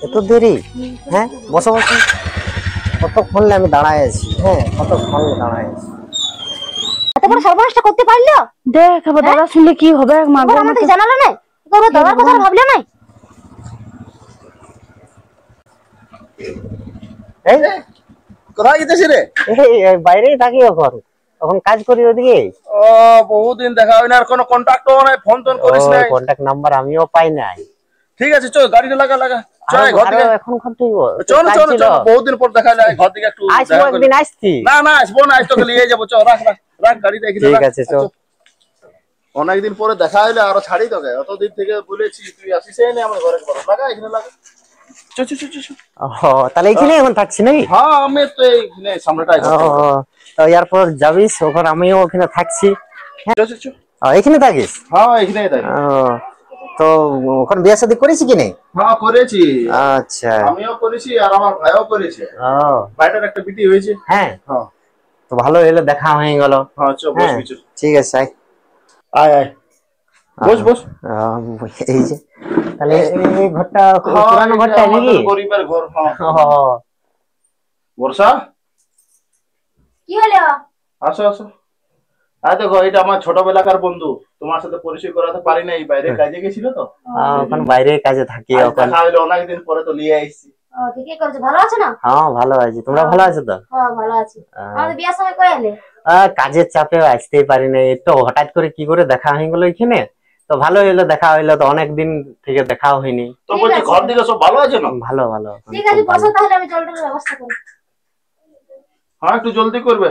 এত দেরি? হ্যাঁ বসো বসো। কতক্ষণ আমি দাঁড়ায় আছি, হ্যাঁ কতক্ষণ দাঁড়ায় আছি। এত বড় সর্বনাশটা করতে পারলো? দেখ আবার দাদা শুনলে কি হবে? মারবো আমাদের জানালো না, তোর দাদার কথা ভাবলে না? এই কোথায় গেছিস রে? এই বাইরেই থাকি এখন, এখন কাজ করি ওদিকে। ও বহুদিন দেখা হয় না, আর কোনো কন্টাক্টও নাই, ফোন টোন করিস না। কন্টাক্ট নাম্বার আমিও পাই নাই। ঠিক আছে চল, গাড়িটা লাগা লাগা চল ঘর দিকে। এখন ঘর থেকে চল চল চল, বহুদিন পর দেখা যায়, ঘর দিকে একটু আসবো একদিন। আসছি না না আসবো না, আজ তোকে নিয়ে যাবো। চল রাখ রাখ রাখ গাড়িটা এখানে। ঠিক আছে চল। অনেকদিন পরে দেখা হইলে আরো ছাড়ি তোকে, অতদিন থেকে বলেছি তুই আসিসই না আমার ঘরে। লাগা এখানে লাগা। চল চল চল চল। ও তাহলে এখানে এখন থাকছি নাকি? হ্যাঁ আমি তো এইখানে সামনেটাই। তো এরপর যাবিস ওখানে, আমিও ওখানে থাকছি। চল চল চল। এখানে থাকিস? হ্যাঁ এখানেই থাকি। তো ওখানে বিয়ে শাদী করেছি কি নেই? হ্যাঁ করেছি। আচ্ছা আমিও করেছি আর আমার ভাইও করেছে। ভাইটার একটা বিটি হয়েছে। হ্যাঁ হ্যাঁ তো ভালো হলো, দেখা হয়ে গেল। হ্যাঁ চল বস কিছু। ঠিক আছে আয় আয় বস বস। এই যে তাহলে এই ঘরটা পুরানো ঘরটা নাকি? গরিবের ঘর। হ্যাঁ বর্ষা কি হলো? আসো আসো। আয় দেখো, এটা আমার ছোটবেলাকার বন্ধু, তোমার সাথে পরিচয় করাতে পারি না, এই বাইরে কাজে গেছিল তো। এখন বাইরে কাজে থাকি। দেখা হইলো অনেকদিন পরে, তো নিয়ে আইছি। ঠিকই করেছো। ভালো আছো না? হ্যাঁ ভালো আছি, তোমরা ভালো আছো তো? হ্যাঁ ভালো আছি। আমাদের বিয়ার সময় কই এলে? কাজের চাপে আসতেই পারি না, একটু হঠাৎ করে কি করে দেখা হয়ে গেল এখানে। তো ভালো হইলো দেখা হইলো, তো অনেকদিন থেকে দেখাও হয়নি। তো বলছি ঘর দিকে সব ভালো আছে না? ভালো ভালো। ঠিক আছে বসো, তাহলে আমি জলটার ব্যবস্থা করি। হ্যাঁ একটু জলদি করবে।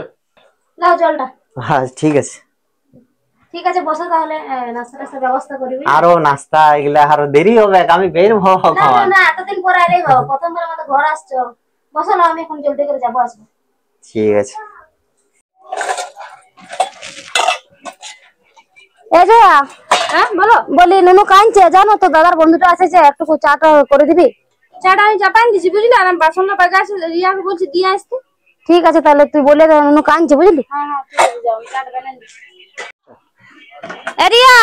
নাও জলটা। হ্যাঁ ঠিক আছে। ঠিক আছে বসো তাহলে, নাস্তা টাস্তার ব্যবস্থা করি। আরো নাস্তা এগুলা আরো দেরি হবে, আমি বের হবো। না না না, এতদিন পরে এলেই বাবা, প্রথমবার আমাদের ঘর আসছো। বসো না, আমি এখন জলদি করে যাবো আসবো। ঠিক আছে। এই যে হ্যাঁ বলো। বলি নুনু কাঁদছে, জানো তো দাদার বন্ধুটা এসেছে, একটু চাটা করে দিবি? চাটা আমি চাপাই দিছি বুঝলি, আর আমি বাসনটা বাগা আছে, রিয়াকে বলছি দিয়ে আসতে। ঠিক আছে তাহলে তুই বলে দে, নুনু কাঁদছে বুঝলি। হ্যাঁ হ্যাঁ ঠিক আছে, যাও আমি চাটা বানাই দিচ্ছি। রিয়া,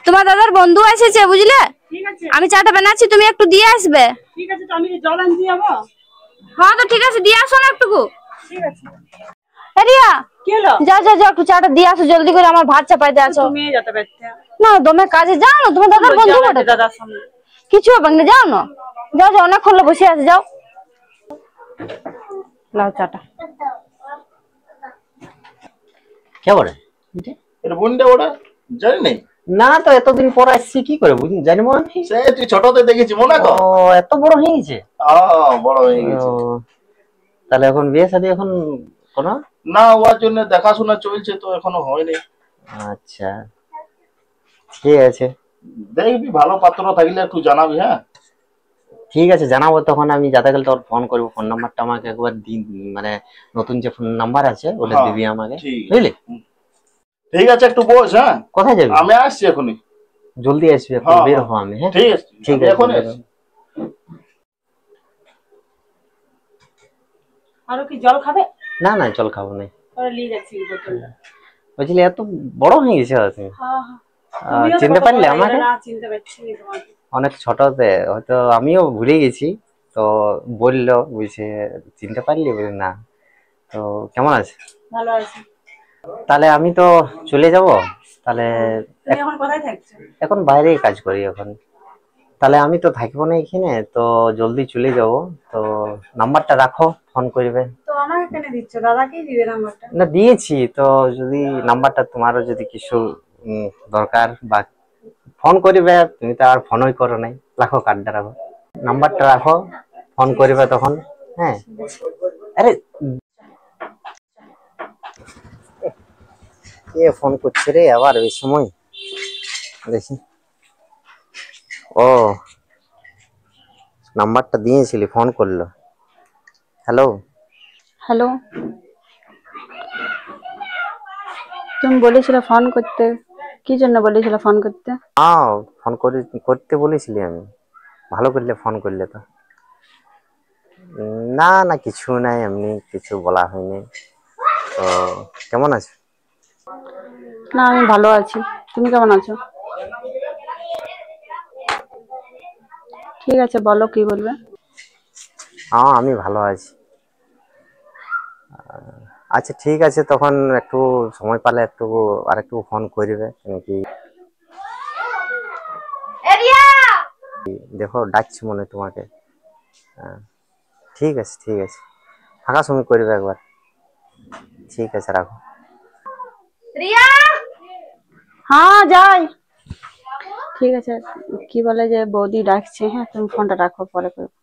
তোমার দাদার বন্ধু এসেছে বুঝলে। ঠিক আছে আমি চাটা বানাচ্ছি, তুমি একটু দিয়ে আসবে। ঠিক আছে তো আমি জল আনতে দিয়ে যাবো। হ্যাঁ তো ঠিক আছে, দিয়ে আসো না একটু। ঠিক আছে। রিয়া কি হলো? যাও যাও যাও, একটু চাটা দিয়ে আসো জলদি করে, আমার ভাত চাপাইতে আছো। তুমি যেতে পারতে না, দমে কাজে যাও না, তোমার দাদার বন্ধু বটে। দাদার সামনে কিছু হবে না, যাও না, যাও যাও, অনেকক্ষণ বসে আছে, যাও লাও চাটা। কে বলে এর বোনটা ওটা জানি নাই। না তো এতদিন পর আসছি, কি করে জানি মনে নেই। সে তুই ছোটতে দেখেছি মনে কর। এত বড় হয়ে গেছে? বড় হয়ে গেছে। তাহলে এখন বিয়ে শাদী এখন কোনো না, ওর জন্য দেখাশোনা চলছে, তো এখনো হয়নি। আচ্ছা ঠিক আছে, দেখবি ভালো পাত্র থাকলে একটু জানাবি। হ্যাঁ ঠিক আছে জানাবো, তখন আমি যাতে গেলে তোর ফোন করবো। ফোন নাম্বারটা আমাকে একবার দিন, মানে নতুন যে ফোন নাম্বার আছে ওটা দিবি আমাকে, বুঝলি? ঠিক আছে একটু বস। হ্যাঁ কোথায় যাবি? আমি আসছি এখনই। জলদি আসবি, এখন বের হবো আমি। হ্যাঁ ঠিক আছে ঠিক আছে এখন আসছি। আরো কি জল খাবে? না না জল খাবো না। তাহলে নিয়ে যাচ্ছি বোতলটা। বুঝলি এত বড় হয়ে গেছে তুমি। হ্যাঁ হ্যাঁ চিনতে পারলে আমাকে? না চিনতে পারছি না তোমাকে। অনেক ছোটতে হয়তো আমিও ভুলে গেছি, তো বললো বুঝছে চিনতে পারলি, বলি না। তো কেমন আছে? ভালো আছি। তাহলে আমি তো চলে যাব। তাহলে তুমি এখন কোথায় থাকছো? এখন বাইরেই কাজ করি এখন। তাহলে আমি তো থাকবো না এখানে, তো জলদি চলে যাব। তো নাম্বারটা রাখো, ফোন করবে। তো আমাকে কেন দিচ্ছ? দাদাকেই দিবে নাম্বারটা। না দিয়েছি তো, যদি নাম্বারটা তোমারও যদি কিছু দরকার বা ফোন করবে, তুমি তো আর ফোনই করো নাই। রাখো, কার্ডটা রাখো, নাম্বারটা রাখো, ফোন করবে তখন। হ্যাঁ আরে কে ফোন করছে রে আবার এই সময়? দেখি, ও নাম্বারটা দিয়েছিলি, ফোন করলো। হ্যালো হ্যালো, তুমি বলেছিলে ফোন করতে, কি জন্য বলেছিলে ফোন করতে? হ্যাঁ ফোন করতে বলেছিলি আমি, ভালো করলে ফোন করলে তো। না না কিছু নাই, এমনি কিছু বলা হয়নি। তো কেমন আছো? না আমি ভালো আছি, তুমি কেমন আছো? ঠিক আছে, বলো কি বলবে। হ্যাঁ আমি ভালো আছি। আচ্ছা ঠিক আছে, তখন একটু সময় পেলে একটু আরেকটু ফোন করবে নাকি? দেখো ডাকছি মনে হয় তোমাকে। হ্যাঁ ঠিক আছে ঠিক আছে, ফাঁকা সময় করবে একবার। ঠিক আছে রাখো। রিয়া, হ্যাঁ যাই। ঠিক আছে, কি বলে যে বৌদি ডাকছে, হ্যাঁ তুমি ফোনটা রাখো, পরে করবো।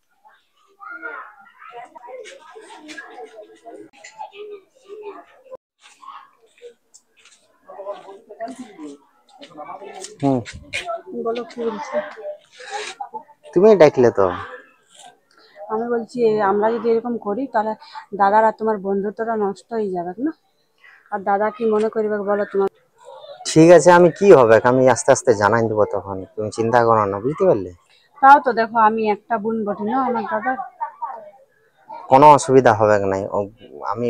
হুম বলো কি বলছো। তুমি ডাকলে তো। আমি বলছি আমরা যদি এরকম করি তাহলে দাদার আর তোমার বন্ধুত্বটা নষ্ট হয়ে যাবে না? আর দাদা কি মনে করবে বলো তোমার? ঠিক আছে, আমি কি হবে আমি আস্তে আস্তে জানাই দেবো, তখন তুমি চিন্তা করো না, বুঝতে পারলে? তাও তো দেখো আমি একটা বোন বটি না আমার দাদার। কোনো অসুবিধা হবে নাই, আমি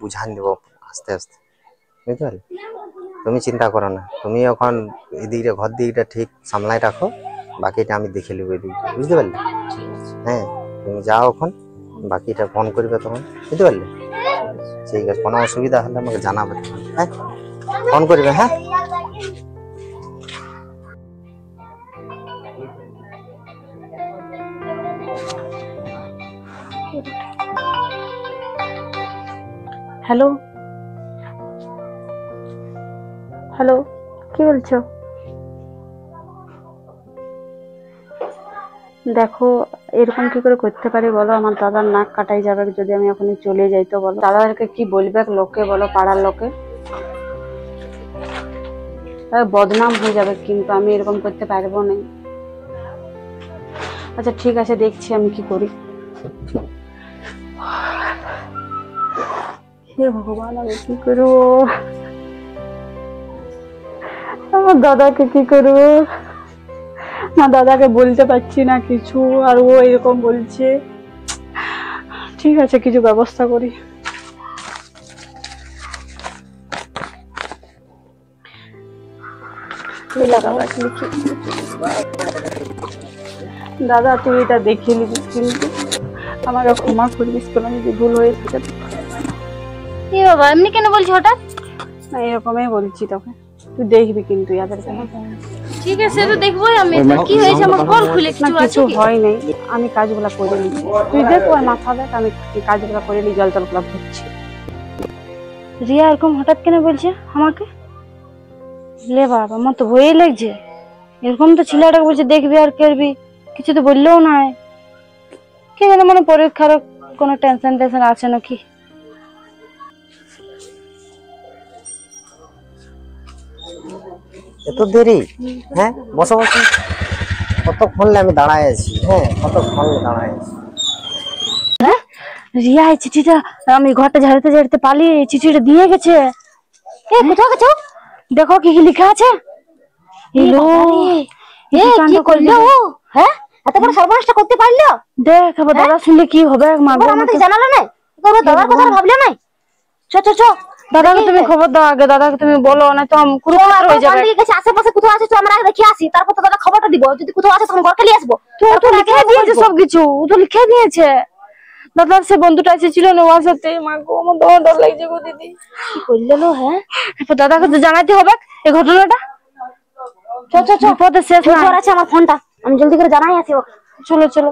বুঝান দেবো আস্তে আস্তে, বুঝতে পারলে? তুমি চিন্তা করো না, তুমি এখন এদিকটা ঘর দিকটা ঠিক সামলাই রাখো, বাকিটা আমি দেখে নেবো এদিকটা, বুঝতে পারলে? হ্যাঁ তুমি যাও এখন, বাকিটা ফোন করবে তখন, বুঝতে পারলে? ঠিক আছে, কোনো অসুবিধা হলে আমাকে জানাবে তখন, হ্যাঁ ফোন করবে। হ্যাঁ হ্যালো হ্যালো, কি বলছো? দেখো এরকম কি করে করতে পারি বলো? আমার দাদার নাক কাটাই যাবে যদি আমি এখনই চলে যাই, তো বলো দাদাদেরকে কি বলবে লোকে, বলো পাড়ার লোকে বদনাম হয়ে যাবে, কিন্তু আমি এরকম করতে পারবো না। আচ্ছা ঠিক আছে, দেখছি আমি কি করি। হে ভগবান, আমি কি করবো? আমার দাদাকে কি করবো? না দাদাকে বলতে পারছি না কিছু, আর ও এরকম বলছে। ঠিক আছে, কিছু ব্যবস্থা করি। দাদা তুই এটা দেখে নিবি, কিন্তু আমাকে ক্ষমা করিস কোনো যদি ভুল হয়ে থাকে। কি বাবা এমনি কেন বলছো হঠাৎ? না এরকমই বলছি তোকে, তুই দেখবি কিন্তু ইয়াদেরকে। ঠিক আছে তো দেখবোই আমি। কি হয়েছে আমার কল খুলে না কিছু আছে কিছু কি? হয় নাই, আমি কাজগুলা করে নিচ্ছি, তুই দেখ ওর মাথা দেখ, আমি কাজগুলা করে নিই, জল টলগুলা ভরছি। রিয়া এরকম হঠাৎ কেন বলছে আমাকে? লে বাবা, আমার তো ভয়ই লাগছে। এরকম তো ছেলেটাকে বলছে দেখবি আর করবি, কিছু তো বললেও নাই। কি জানে মানে পরীক্ষার কোনো টেনশন টেনশন আছে নাকি? এত দেরি? হ্যাঁ বসো বসো, কতক্ষণ আমি দাঁড়ায় আছি, হ্যাঁ কতক্ষণ দাঁড়ায় আছি। রিয়া এই চিঠিটা, আমি ঘরটা ঝাড়তে ঝাড়তে পালিয়ে এই চিঠিটা দিয়ে গেছে। এ কোথাও গেছো? দেখো কি কি লেখা আছে। হ্যালো এ কি করলো ও? হ্যাঁ এত বড় সর্বনাশটা করতে পারলো? দেখ আবার দাদা শুনলে কি হবে? মারবে আমাকে। জানালো না তোর দাদার কথা ভাবলে না? চ চ চ, দাদাকে তুমি খবর দাও আগে, দাদাকে তুমি বলো, না তো কুরুক্ষেত্র হয়ে যাবে। ঠিক আছে, আশেপাশে কোথাও আছে তো আমরা আগে দেখে আসি, তারপর তো দাদা খবরটা দিব। যদি কোথাও আছে তখন ঘরকে নিয়ে আসবো। তো লিখে দিয়েছে সবকিছু, ও তো লিখে দিয়েছে। দাদার সে বন্ধুটা এসেছিল না, ওর সাথে মা গো আমার ডর লাগছে গো দিদি। কি করলো? হ্যাঁ দাদাকে তো জানাতে হবে এই ঘটনাটা। চ চ চ, বিপদে শেষ না আছে আমার ফোনটা, আমি জলদি করে জানাই আসি ওকে। চলো চলো।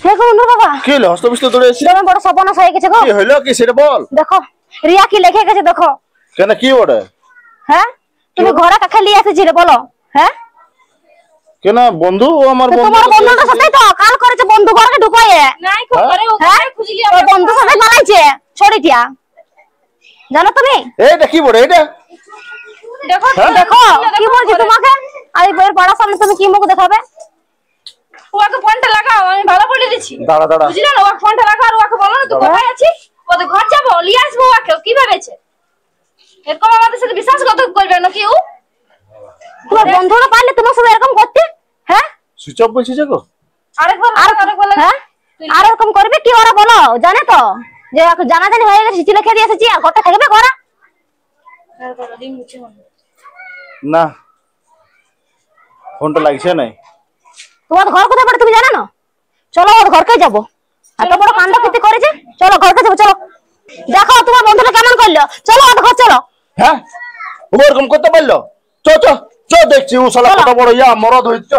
দেখো বাবা, কি হলো? হস্তবিষ্ট দৌড়ে এসেছি। তোমার বড় সর্বনাশ হয়ে গেছে গো। কি হলো কি সেটা বল। দেখো রিয়া কি লিখে গেছে দেখো। কেন কি ওটা? হ্যাঁ তুমি ঘরে কাকে নিয়ে এসেছিলে বলো? হ্যাঁ কেন বন্ধু, ও আমার বন্ধু। তোমার বন্ধুটার সাথে তো কাল করেছে, বন্ধু ঘরে ঢুকায়ে নাই কো ঘরে ও ঘরে খুঁজলি আমার বন্ধুর সাথে পালাইছে ছড়িটিয়া, জানো তুমি? এইটা কি বড় এটা? দেখো দেখো কি বলছি তোমাকে, আরে বইয়ের পড়ার সামনে তুমি কি মুখ দেখাবে? ওকে ফোনটা লাগাও, আমি ভালো বলে দিচ্ছি। দাঁড়া দাঁড়া, বুঝলে না? ওকে ফোনটা লাগাও আর ওকে বলো না তুই কোথায় আছিস, ওদের ঘর যাবো নিয়ে আসবো ওকে। কি ভেবেছে এরকম আমাদের সাথে বিশ্বাসঘাত করবে নাকি ও? তোমার বন্ধুরা পারলে তোমার সাথে এরকম করতে? হ্যাঁ সুইচ অফ বলছিস গো। আরেকবার হ্যাঁ আর এরকম করবে কি ওরা বলো? জানে তো যে জানাজানি হয়ে গেছে, চিঠি লিখে দিয়ে এসেছি, আর ঘরটা থাকবে ঘরা। না ফোনটা লাগছে নাই। তোমার ঘর কোথায় পড়ে তুমি জানো না? চলো ওর ঘরকে যাবো। এত বড় কাণ্ড কীর্তি করেছে, চলো ঘরকে যাবো। চলো দেখো তোমার বন্ধুটা কেমন করলো, চলো ওর ঘর চলো। হ্যাঁ ওরকম করতে পারলো? চ চ চ দেখছি ও শালা কত বড় ইয়া মরদ হইছে।